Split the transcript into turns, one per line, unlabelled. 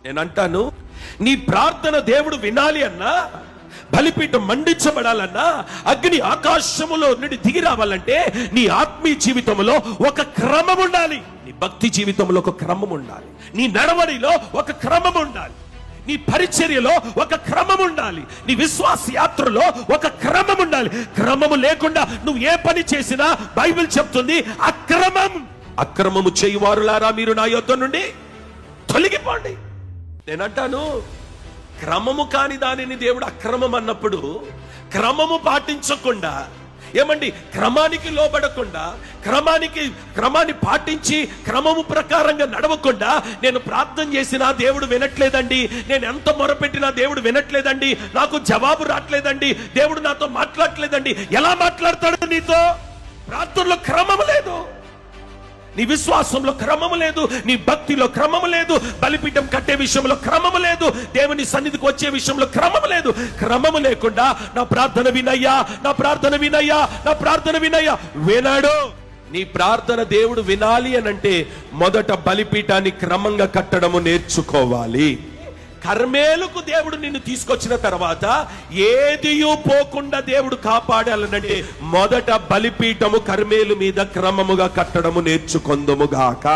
నేను అంటాను, నీ ప్రార్థన దేవుడు వినాలి అన్నా, బలిపీఠం మండించబడాలన్నా, అగ్ని ఆకాశములో నుండి దిగి రావాలంటే నీ ఆత్మీయ జీవితంలో ఒక క్రమం ఉండాలి. నీ భక్తి జీవితంలో ఒక క్రమం ఉండాలి. నీ నడవడిలో ఒక క్రమం ఉండాలి. నీ పరిచర్యలో ఒక క్రమం ఉండాలి. నీ విశ్వాస యాత్రలో ఒక క్రమం ఉండాలి. క్రమము లేకుండా నువ్వు ఏ పని చేసినా బైబిల్ చెప్తుంది అక్రమము చేయువారులారా మీరు నా యొద్ద నుండి తొలగిపోండి. నేనంటాను, క్రమము కాని దానిని దేవుడు అక్రమం అన్నప్పుడు క్రమము పాటించకుండా, ఏమండి, క్రమానికి లోబడకుండా, క్రమాన్ని పాటించి క్రమము ప్రకారంగా నడవకుండా నేను ప్రార్థన చేసినా దేవుడు వినట్లేదండి, నేను ఎంత మొరపెట్టినా దేవుడు వినట్లేదండి, నాకు జవాబు రావట్లేదండి, దేవుడు నాతో మాట్లాడట్లేదండి. ఎలా మాట్లాడతాడు నీతో? ప్రార్థనలో క్రమం లేదు, నీ విశ్వాసంలో క్రమము లేదు, నీ భక్తిలో క్రమము లేదు, బలిపీఠం కట్టే విషయంలో క్రమము లేదు, దేవుని సన్నిధికి వచ్చే విషయంలో క్రమము లేదు. క్రమము లేకుండా నా ప్రార్థన వినయ్యా, నా ప్రార్థన వినయ్యా, నా ప్రార్థన వినయ్యా వినాడు. నీ ప్రార్థన దేవుడు వినాలి అనంటే మొదట బలిపీఠాన్ని క్రమంగా కట్టడము నేర్చుకోవాలి. కర్మేలుకు దేవుడు నిన్ను తీసుకొచ్చిన తర్వాత ఏదియూ పోకుండా దేవుడు కాపాడాలనంటే మొదట బలిపీఠము కర్మేలు మీద క్రమముగా కట్టడము నేర్చుకొందుముగాక.